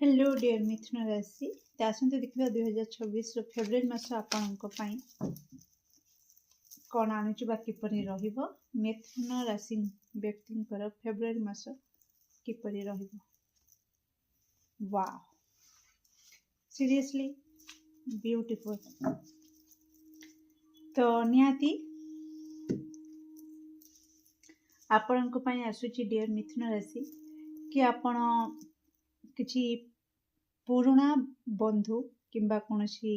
Hello dear मिथुन राशि आसते देखा 2026 फेब्रुआरी मास आपण कौन आणुचा किपर मिथुन राशि व्यक्ति फेब्रुआरी मास किपर वाओ सीरियसली ब्यूटीफुल। तो निहाती आपण आसूची डियर मिथुन राशि कि आपण किसी पुराणा बंधु किंबा कौन सी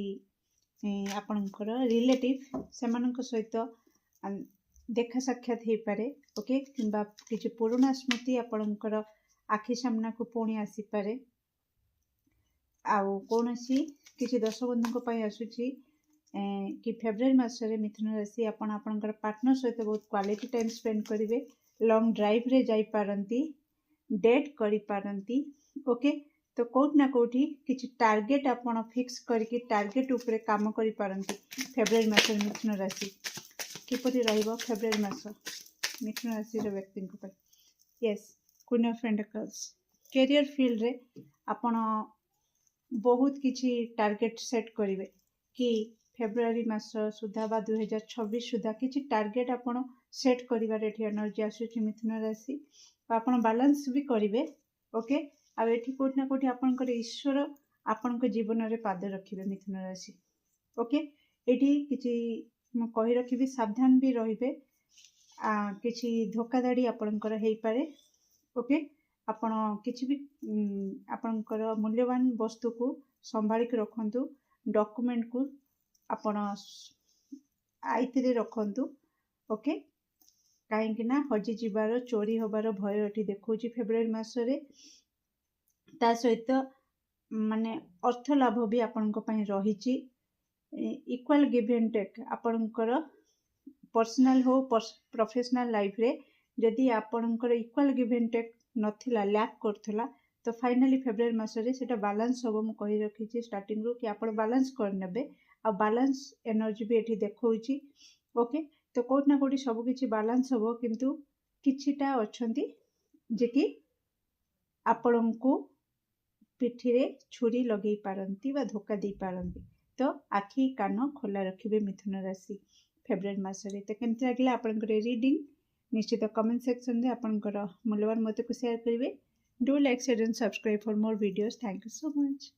आपणकर रिलेटिव से सहित देखा साक्षात हो पारे ओके किंबा किसी पुराणा स्मृति आपणकर आखि सामना को पुणी आसीपे आउ कौन सी किसी दर्शक बंधु आसूची कि फेब्रुआरी मासरे मिथुन राशि आपणकर पार्टनर सहित बहुत क्वालिटी टाइम स्पेंड करेंगे, लॉन्ग ड्राइव रे जाई पारंती, डेट करी पारंती ओके। तो कौटना कौटी किसी टार्गेट आपण फिक्स करके टार्गेट उपरे काम करी पारंती। फेब्रुआरी मास मिथुन राशि किपरि रहिबो फेब्रुआरी मास मिथुन राशि रे व्यक्ति को यस queen of pentacles career field रे आपण बहुत किसी टार्गेट सेट करिवे कि फेब्रुआरी मास सुधा बा 2026 सुधा किसी टार्गेट आपण सेट करिवार एठी एनर्जी आसुची मिथुन राशि आपण बैलेंस भी करिवे ओके। आ एठी कोठना कोठी आपनकर ईश्वर आपनक जीवन रे पाद रखिबे मिथुन राशि ओके। एठी किछि म कहि रखिबी सावधान भी रहिबे किछि धोखाधड़ी आपनकर हेई पारे ओके। आपण किछि भी आपनकर मूल्यवान वस्तु को संभाली के रखंतु, डॉक्यूमेंट को आपण आइतरे रखंतु ओके। कहीं ना हजि जीवार चोरी होबार भय एठी देखौछि फेब्रुआरी मासरे। ता सहित माने अर्थ लाभ भी आपनको पई रहिछि। इक्वल गिव एंड टेक आपनकर पर्सनल हो प्रोफेशनल लाइफ रे जदि आपनकर इक्वल गिव एंड टेक नथिला लैक करथला तो फाइनली फेब्रुआरी मासरे सेटा बैलेंस होबो। मु कहि रखिछि स्टार्टिंग रो कि आपण बैलेंस कर नेबे आ बैलेंस एनर्जी भी एठी देखौछि ओके। तो कोट ना कोटी सब किछि बैलेंस होबो किंतु किछिटा अछंती जे कि आपनको पिठी रे छुरी लगे पारंती वा धोखा दे पारंती। तो आखि कान खोला रखिबे मिथुन राशि फेब्रुआरी मासरे। तो केमति लागला आपनकर रीडिंग निश्चित कमेंट सेक्शन रे आपनकर मूल्यवान मत को शेयर करिवे। Do like share and subscribe for more videos. Thank you so much.